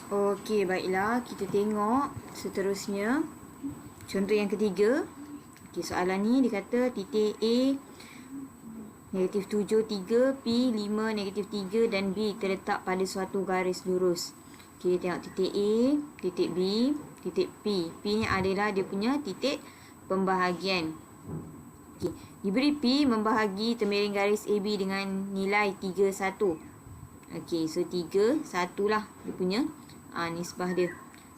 Okey, baiklah. Kita tengok seterusnya. Contoh yang ketiga. Okey, soalan ni dia kata titik A negatif 7, 3, P 5, negatif 3 dan B terletak pada suatu garis lurus. Okey, tengok titik A, titik B, titik P. P ni adalah dia punya titik pembahagian. Okey, diberi P membahagi temiring garis AB dengan nilai 3, 1. Okey, so 3, 1 lah dia punya nisbah dia.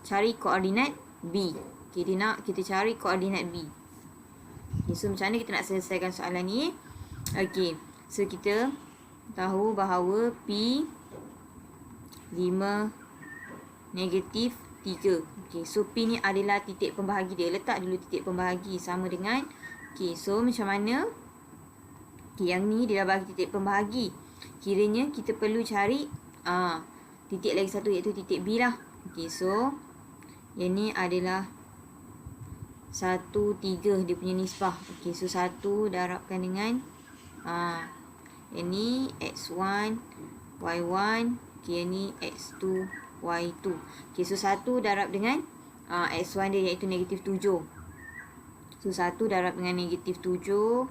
Cari koordinat B. Okey, dia nak kita cari koordinat B. Okay, so macam mana kita nak selesaikan soalan ni? Okey, so kita tahu bahawa P 5 negatif 3. Okey, so P ni adalah titik pembahagi dia. Letak dulu titik pembahagi sama dengan. Okey, so macam mana? Okey, yang ni dia dah bagi titik pembahagi. Kiranya kita perlu cari titik lagi satu iaitu titik B lah. Okey, so yang ni adalah 1, 3 dia punya nisbah. Okey, so 1 darabkan dengan yang ni X1, Y1. Okey, yang ni X2, Y2. Okey, so 1 darab dengan X1 dia iaitu negatif 7. So 1 darab dengan negatif 7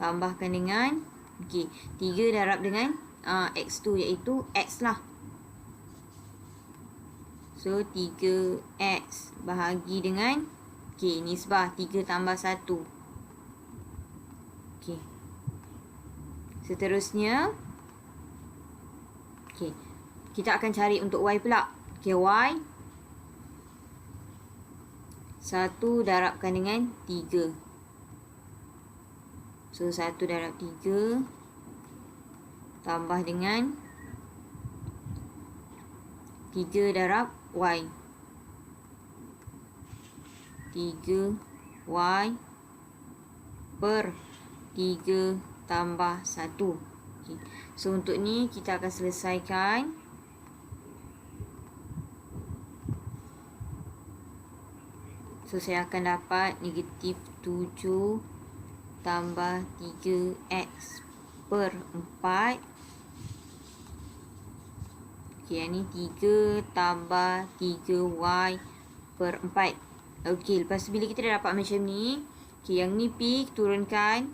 tambahkan dengan okey, 3 darab dengan X2 iaitu X lah. So 3X bahagi dengan okey, nisbah 3 tambah 1. Okey. Seterusnya okey, kita akan cari untuk Y pula. Okey, Y 1 darabkan dengan 3. So 1 darab 3 tambah dengan 3 darab Y. 3Y per 3 tambah 1. Okay. So untuk ni kita akan selesaikan. So saya akan dapat negatif 7 tambah 3X per 4. Okey, yang ni 3 tambah 3Y per 4. Okey, lepas bila kita dah dapat macam ni, okey, yang ni P turunkan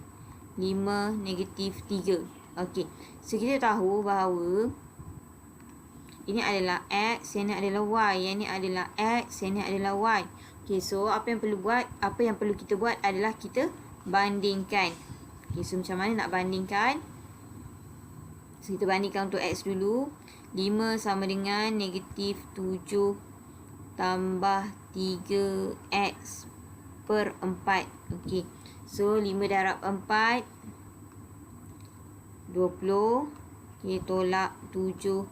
5 negatif 3. Okey, so kita tahu bahawa ini adalah X, yang ni adalah Y, yang ni adalah X, yang ni adalah Y. Okey, so apa yang perlu kita buat adalah kita bandingkan. Okey, so macam mana nak bandingkan? So kita bandingkan untuk X dulu. 5 sama dengan negatif 7 tambah 3X per 4. Okey. So 5 darab 4 20. Okey, tolak 7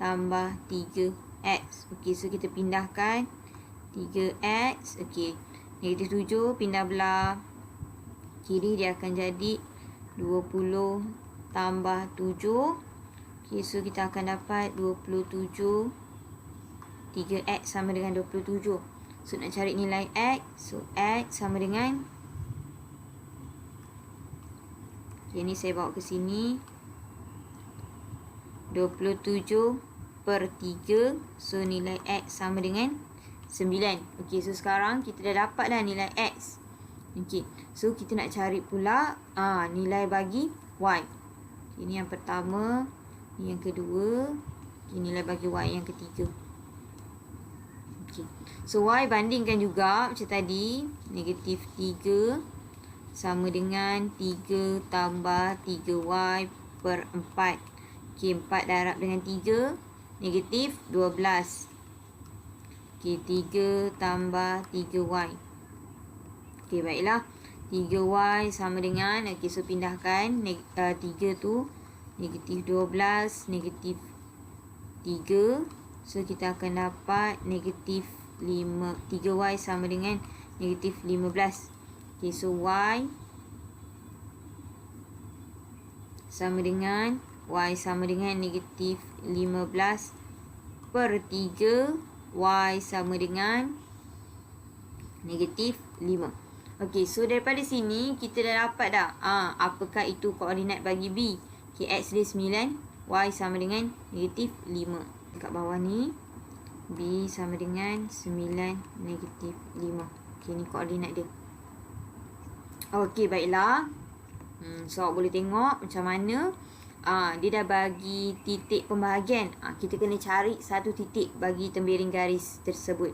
tambah 3X. Okey, so kita pindahkan 3X. Okey. Negatif 7 pindah belah kiri, dia akan jadi 20 tambah 7. Okay, so kita akan dapat 27. 3X sama dengan 27. So nak cari nilai X. So X sama dengan, okay, ni saya bawa ke sini, 27 per 3. So nilai X sama dengan 9. Okay, so sekarang kita dah dapat dah nilai X. Okay, so kita nak cari pula nilai bagi Y. Okay, ini yang pertama, ini yang kedua, okay, nilai bagi Y yang ketiga. Okay, so Y bandingkan juga macam tadi, negatif 3 sama dengan 3 tambah 3Y per 4. Okay, 4 darab dengan 3, negatif 12. Okay, 3 tambah 3Y. Okay, baiklah. 3Y sama dengan, okay, so pindahkan 3 tu, negatif 12, negatif 3. So kita akan dapat negatif 5. 3Y sama dengan negatif 15. Okay, so Y sama dengan negatif 15 per 3. Y sama dengan negatif 5. Okey, so daripada sini kita dah dapat dah apakah itu koordinat bagi B. Okey, X dia 9, Y sama dengan negatif 5. Dekat bawah ni, B sama dengan 9 negatif 5. Okey, ni koordinat dia. Okey, baiklah. So, awak boleh tengok macam mana dia dah bagi titik pembahagian. Kita kena cari satu titik bagi tembiring garis tersebut.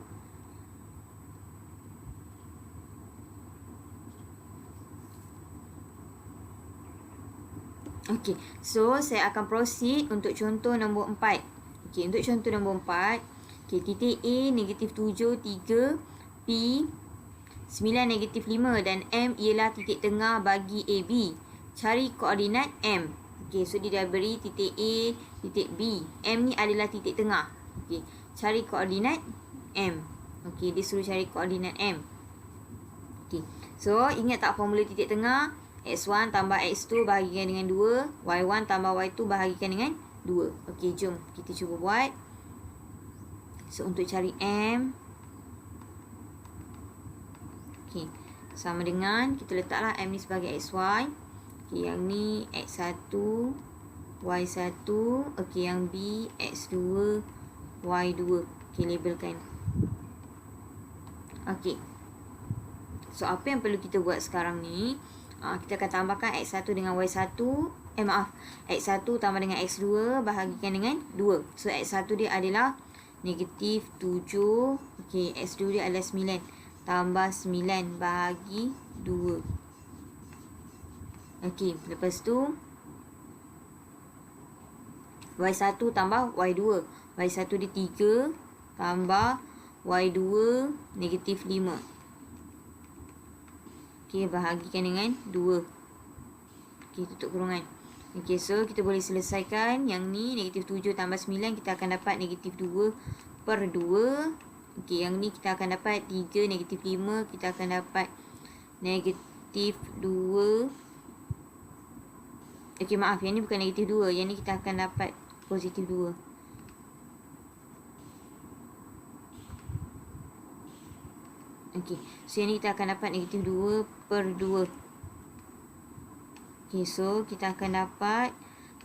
Okey, so saya akan proceed untuk contoh nombor 4. Okey, untuk contoh nombor 4, okey, titik A negatif 7, 3, P 9 negatif 5 dan M ialah titik tengah bagi AB. Cari koordinat M. Okey, so dia dah beri titik A, titik B. M ni adalah titik tengah. Okey, cari koordinat M. Okey, dia suruh cari koordinat M. Okey, so ingat tak formula titik tengah? X1 tambah X2 bahagikan dengan 2. Y1 tambah Y2 bahagikan dengan 2. Okey, jom kita cuba buat. So, untuk cari M. Okey, sama dengan, kita letaklah M ni sebagai XY. Okey, yang ni X1, Y1. Okey, yang B X2, Y2. Okey, labelkan. Okey. So, apa yang perlu kita buat sekarang ni? Kita akan tambahkan X1 dengan Y1. X1 tambah dengan X2 bahagikan dengan 2. So, X1 dia adalah negatif 7. Okey, X2 dia adalah 9. Tambah 9 bahagi 2. Okey, lepas tu Y1 tambah Y2. Y1 dia 3 tambah Y2 negatif 5. Okey, bahagikan dengan 2. Okey, tutup kurungan. Okey, so kita boleh selesaikan. Yang ni negatif 7 tambah 9, kita akan dapat negatif 2 per 2. Okey, yang ni kita akan dapat 3 negatif 5. Kita akan dapat negatif 2. Okey, maaf. Yang ni bukan negatif 2. Yang ni kita akan dapat positif 2. Okey, so yang ni kita akan dapat negatif 2 per 2. Okey, so kita akan dapat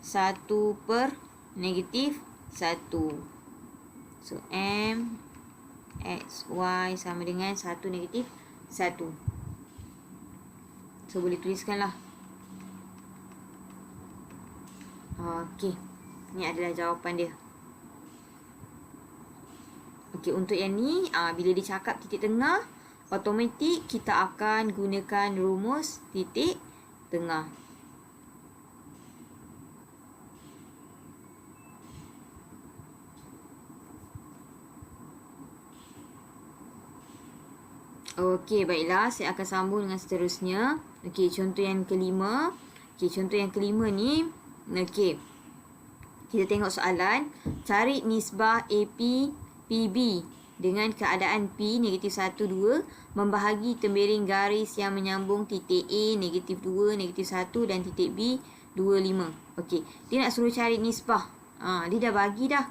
1 per negatif 1. So, M X, Y sama dengan 1 negatif 1. So, boleh tuliskanlah. Okey, ni adalah jawapan dia. Okey, untuk yang ni, bila dia cakap titik tengah, automatik kita akan gunakan rumus titik tengah. Okey, baiklah. Saya akan sambung dengan seterusnya. Okey, contoh yang kelima. Okey, contoh yang kelima ni. Okey, kita tengok soalan. Cari nisbah AP PB dengan keadaan P negatif 1, 2 membahagi tembiring garis yang menyambung titik A negatif 2, negatif 1 dan titik B 2, 5. Okey, dia nak suruh cari nisbah. Dia dah bagi dah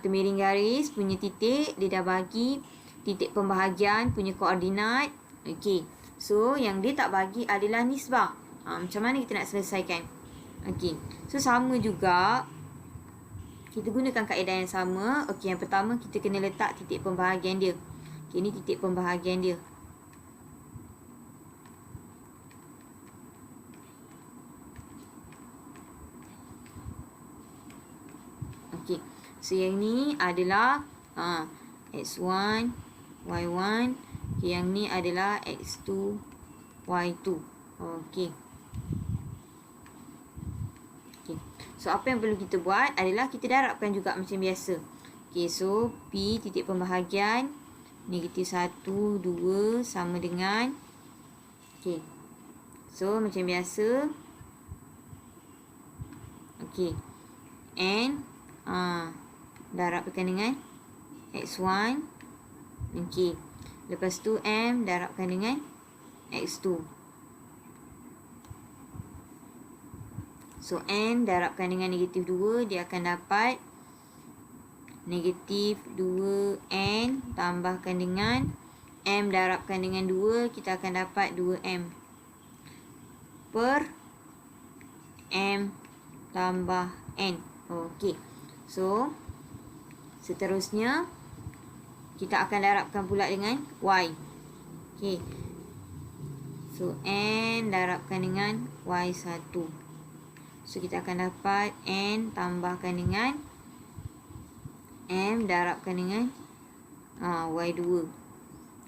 tembiring garis punya titik. Dia dah bagi titik pembahagian punya koordinat. Okey, so yang dia tak bagi adalah nisbah. Macam mana kita nak selesaikan? Okey, so sama juga. Kita gunakan kaedah yang sama. Okey, yang pertama kita kena letak titik pembahagian dia. Okey, ini titik pembahagian dia. Okey, so yang ni adalah X1, Y1. Okay, yang ni adalah X2, Y2. Okey. Okay. So, apa yang perlu kita buat adalah kita darabkan juga macam biasa. Okey, so P titik pembahagian negatif 1, 2 sama dengan. Okey. So, macam biasa. Okey. N darabkan dengan X1. Okey. Lepas tu M darabkan dengan X2. So, N darabkan dengan negatif 2. Dia akan dapat negatif 2N tambahkan dengan M darabkan dengan 2. Kita akan dapat 2M per M tambah N. Okey. So, seterusnya kita akan darabkan pula dengan Y. Okey. So, N darabkan dengan Y1. So, kita akan dapat N tambahkan dengan M darabkan dengan Y2.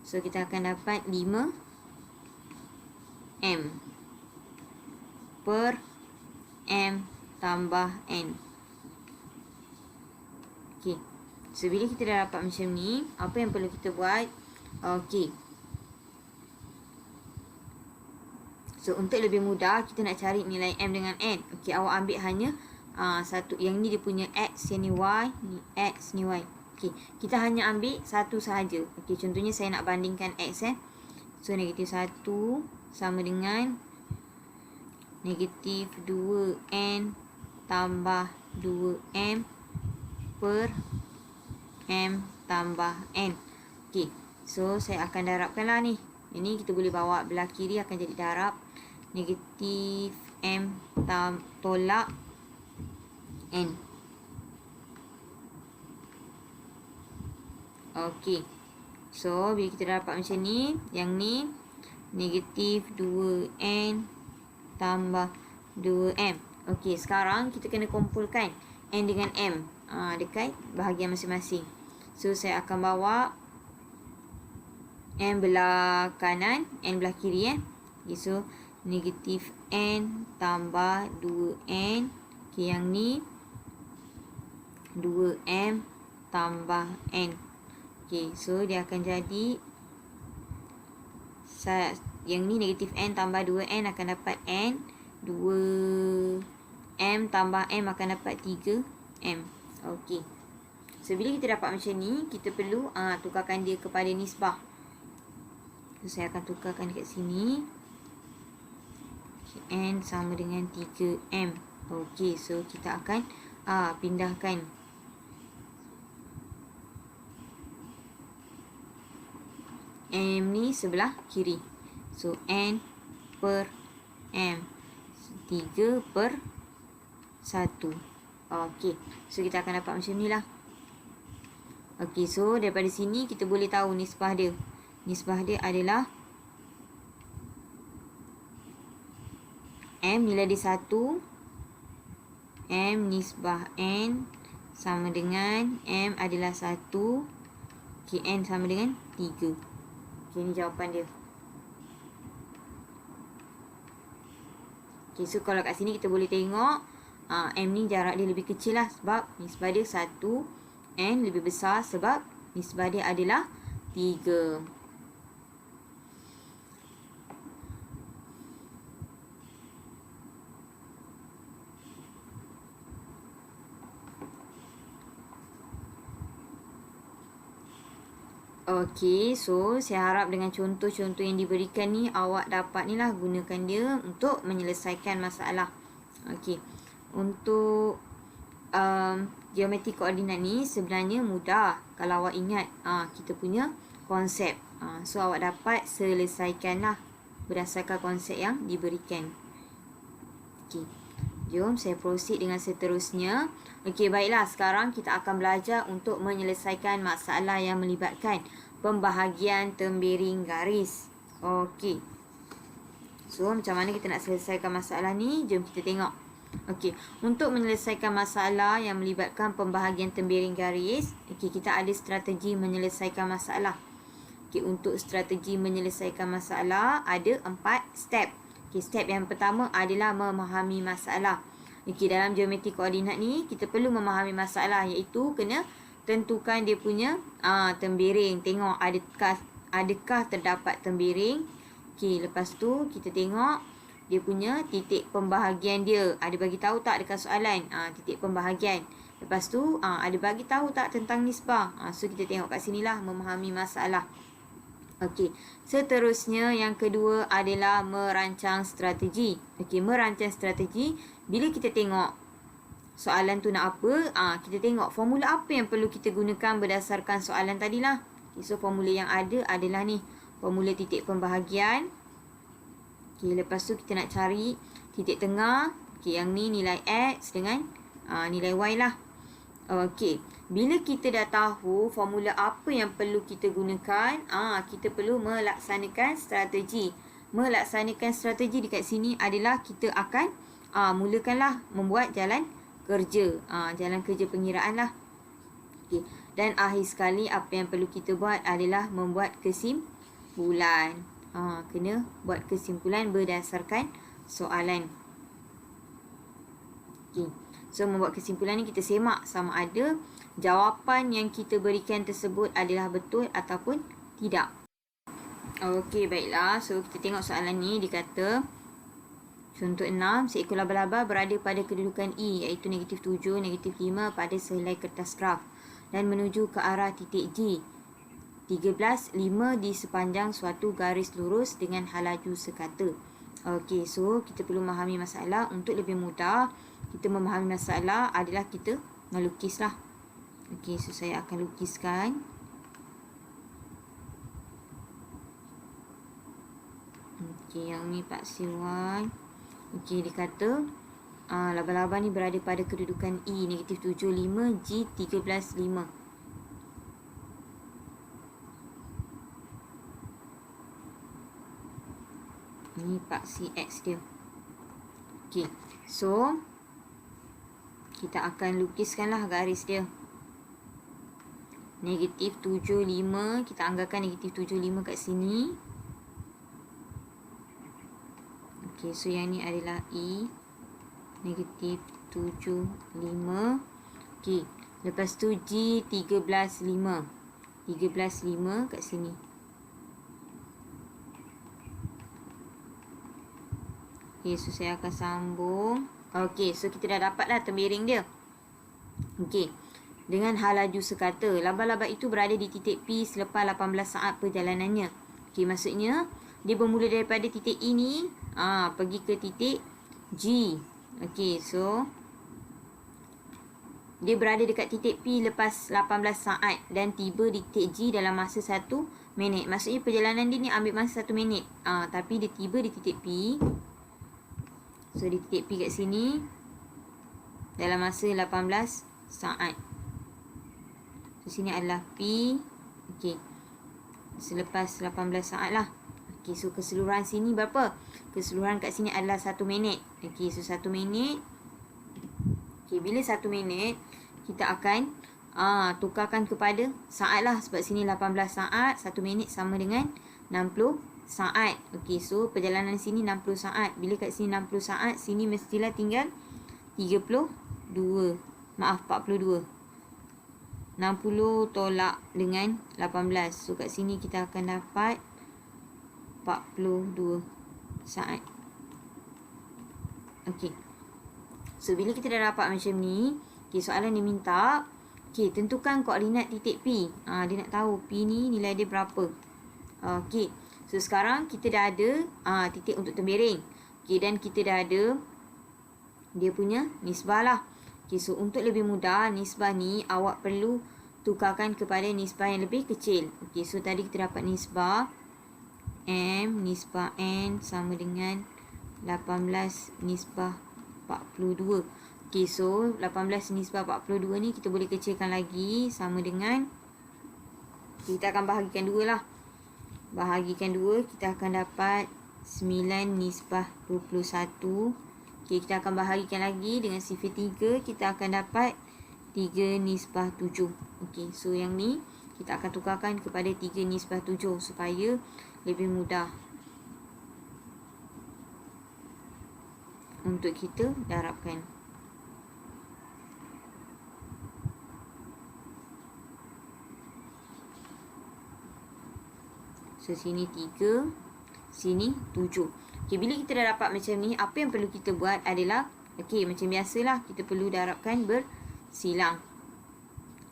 So, kita akan dapat 5 M per M tambah N. Okey. So, bila kita dah dapat macam ni, apa yang perlu kita buat? Okey. So, untuk lebih mudah, kita nak cari nilai M dengan N. Okey, awak ambil hanya satu. Yang ni dia punya X, yang ni Y, ni X, ni Y. Okey, kita hanya ambil satu sahaja. Okey, contohnya saya nak bandingkan X So, negatif 1 sama dengan negatif 2N tambah 2M per M tambah N. Okey, so saya akan darabkan lah ni. Ini kita boleh bawa belah kiri akan jadi darab. Negatif M tolak N. Okey. So, bila kita dapat macam ni, yang ni negatif 2N tambah 2M. Okey, sekarang kita kena kumpulkan N dengan M dekat bahagian masing-masing. So, saya akan bawa M belah kanan, N belah kiri. Okay, so, negatif N tambah 2N. Okay, yang ni 2M tambah N. Okay, so dia akan jadi yang ni negatif N tambah 2N akan dapat N. 2M tambah M akan dapat 3M. Okay. So, bila kita dapat macam ni, kita perlu tukarkan dia kepada nisbah. So, saya akan tukarkan dekat sini. Okay, N sama dengan 3M. Okay, so kita akan pindahkan M ni sebelah kiri. So, N per M. 3 per 1. Okey. So, kita akan dapat macam ni lah. Okey, so daripada sini kita boleh tahu nisbah dia. Nisbah dia adalah M nilai dia 1. M nisbah N sama dengan M adalah 1. Okay, N sama dengan 3. Okay, ini jawapan dia. Okay, so kalau kat sini kita boleh tengok M ni jarak dia lebih kecil lah sebab nisbah dia 1. N lebih besar sebab nisbah dia adalah 3. Okey, so saya harap dengan contoh-contoh yang diberikan ni awak dapat ni lah gunakan dia untuk menyelesaikan masalah. Okey, untuk geometri koordinat ni sebenarnya mudah kalau awak ingat kita punya konsep. So awak dapat selesaikanlah berdasarkan konsep yang diberikan. Okey, jom saya proceed dengan seterusnya. Okey, baiklah, sekarang kita akan belajar untuk menyelesaikan masalah yang melibatkan pembahagian tembiring garis. Okey. So, macam mana kita nak selesaikan masalah ni? Jom kita tengok. Okey, untuk menyelesaikan masalah yang melibatkan pembahagian tembiring garis, okey, kita ada strategi menyelesaikan masalah. Okey, untuk strategi menyelesaikan masalah ada 4 step. Okey, step yang pertama adalah memahami masalah. Okey, dalam geometri koordinat ni kita perlu memahami masalah, iaitu kena tentukan dia punya tembiring. Tengok adakah terdapat tembiring. Okey, lepas tu kita tengok dia punya titik pembahagian dia. Ada bagi tahu tak dekat soalan titik pembahagian. Lepas tu ada bagi tahu tak tentang nisbah. So kita tengok kat sinilah memahami masalah. Okey, seterusnya yang kedua adalah merancang strategi. Okey, merancang strategi, bila kita tengok soalan tu nak apa, kita tengok formula apa yang perlu kita gunakan berdasarkan soalan tadilah. Okay, so formula yang ada adalah ni, formula titik pembahagian. Okey, lepas tu kita nak cari titik tengah. Okey, yang ni nilai X dengan nilai Y lah. Okey, bila kita dah tahu formula apa yang perlu kita gunakan, kita perlu melaksanakan strategi. Melaksanakan strategi dekat sini adalah kita akan mulakanlah membuat jalan kerja. Jalan kerja pengiraan lah. Okey. Dan akhir sekali apa yang perlu kita buat adalah membuat kesimpulan. Kena buat kesimpulan berdasarkan soalan. Okey. So membuat kesimpulan ni kita semak sama ada jawapan yang kita berikan tersebut adalah betul ataupun tidak. Okey, baiklah. So kita tengok soalan ni, dikata contoh 6, seekor laba-laba berada pada kedudukan E iaitu -7, -5 pada sehelai kertas graf dan menuju ke arah titik G 13, 5 di sepanjang suatu garis lurus dengan halaju sekata. Okey, so kita perlu memahami masalah. Untuk lebih mudah kita memahami masalah adalah kita melukislah. Okey, so saya akan lukiskan. Okey, yang ni Pak Siwan. Okey, dikata laba-laba ni berada pada kedudukan E -7, 5, G 13, 5. Ni Pak CX dia. Okey, so kita akan lukiskanlah garis dia. -7, 5. Kita anggarkan -7, 5 kat sini. Okey, so yang ni adalah E -7, 5. Okey, lepas tu G 13, 5. 13, 5 kat sini. Okey, so saya akan sambung. Okey, so kita dah dapat dah tembiring dia. Okey, dengan halaju sekata, laba-laba itu berada di titik P selepas 18 saat perjalanannya. Okey, maksudnya dia bermula daripada titik E ni, pergi ke titik G. Okey, so dia berada dekat titik P lepas 18 saat dan tiba di titik G dalam masa 1 minit. Maksudnya perjalanan dia ni ambil masa 1 minit. Tapi dia tiba di titik P. So di titik P kat sini dalam masa 18 saat. So sini adalah P. Okey, selepas 18 saat lah. Okey, so keseluruhan sini berapa? Keseluruhan kat sini adalah 1 minit. Okey, so 1 minit. Okey, bila 1 minit kita akan tukarkan kepada saat lah. Sebab sini 18 saat, 1 minit sama dengan 60 saat. Okey, so perjalanan sini 60 saat. Bila kat sini 60 saat, sini mestilah tinggal 32. Maaf, 42. 60 tolak dengan 18. So kat sini kita akan dapat 42 saat. Okey. So bila kita dah dapat macam ni, okey, soalan dia minta, okey, tentukan koordinat titik P. Dia nak tahu P ni nilai dia berapa. Okey. So sekarang kita dah ada titik untuk tembiring. Okey, dan kita dah ada dia punya nisbah lah. Okey, so untuk lebih mudah, nisbah ni awak perlu tukarkan kepada nisbah yang lebih kecil. Okey, so tadi kita dapat nisbah M nisbah N sama dengan 18 nisbah 42. Okey, so 18 nisbah 42 ni kita boleh kecilkan lagi sama dengan, kita akan bahagikan 2 lah. Bahagikan 2, kita akan dapat 9 nisbah 21. Okey, kita akan bahagikan lagi dengan sifar 3, kita akan dapat 3 nisbah 7. Okey, so yang ni kita akan tukarkan kepada 3 nisbah 7 supaya lebih mudah untuk kita darabkan. So sini 3, sini 7. Okey, bila kita dah dapat macam ni, apa yang perlu kita buat adalah, okey, macam biasalah kita perlu darabkan bersilang.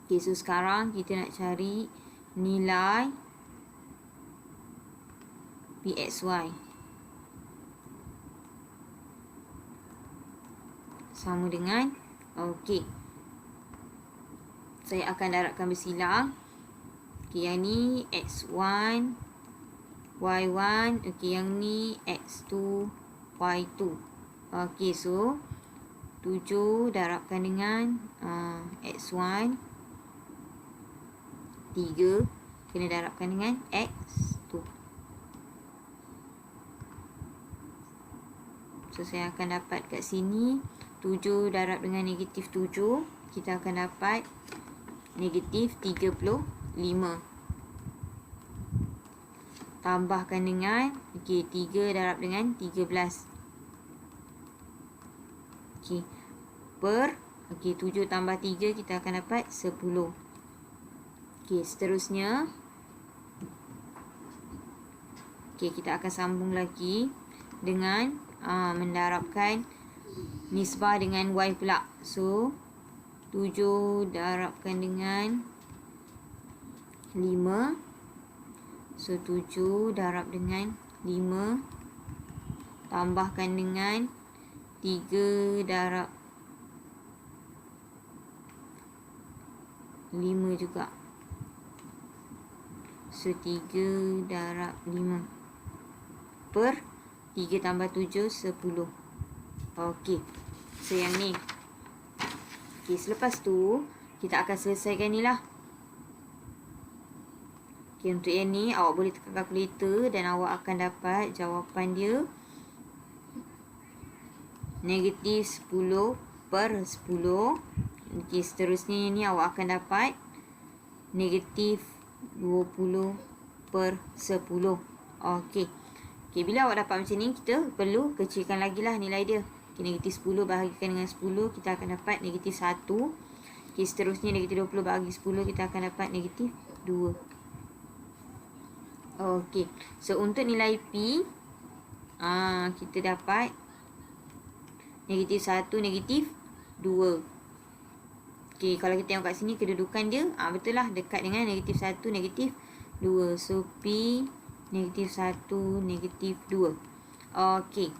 Okey, so sekarang kita nak cari nilai PXY sama dengan, okey, saya akan darabkan bersilang. Okey, yang ni X1 Y1, okey, yang ni X2 Y2. Okey, so 7 darabkan dengan X1. 3 kena darabkan dengan X2. So, saya akan dapat kat sini 7 darab dengan negatif 7. Kita akan dapat negatif 35. Tambahkan dengan 3 darab dengan 13. Per 7 tambah 3 kita akan dapat 10. Seterusnya kita akan sambung lagi dengan mendarabkan nisbah dengan Y pula. So 7 darabkan dengan 5. So 7 darab dengan 5 tambahkan dengan 3 darab 5 juga. So 3 darab 5 per 3 tambah 7 10. Okey. So yang ni. Selepas tu kita akan selesaikan ni lah. Untuk yang ni awak boleh tekan kalkulator dan awak akan dapat jawapan dia negatif 10 per 10. Seterusnya ni awak akan dapat negatif 20 per 10. Okey. Bila awak dapat macam ni, kita perlu kecilkan lagi lah nilai dia. Negatif 10 bahagikan dengan 10, kita akan dapat negatif 1. Seterusnya negatif 20 bahagi 10, kita akan dapat negatif 2. Okey. So, untuk nilai P, kita dapat negatif 1, negatif 2. Kalau kita tengok kat sini, kedudukan dia, betul lah, dekat dengan negatif 1, negatif 2. So, P negatif 1, negatif 2. Okey.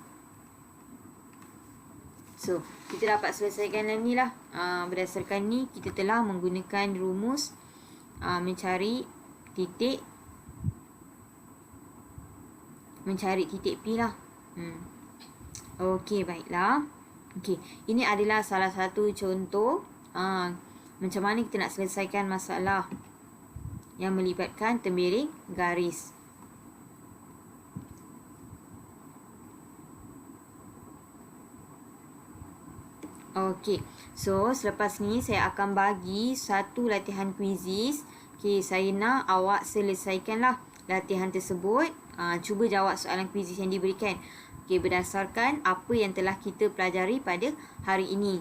So, kita dapat selesaikan yang ni lah. Berdasarkan ni, kita telah menggunakan rumus mencari titik P lah. Okey, baiklah. Okey, ini adalah salah satu contoh macam mana kita nak selesaikan masalah yang melibatkan tembiring garis. Okey, so selepas ni saya akan bagi satu latihan kuisis. Saya nak awak selesaikanlah latihan tersebut. Cuba jawab soalan kuisis yang diberikan. Berdasarkan apa yang telah kita pelajari pada hari ini.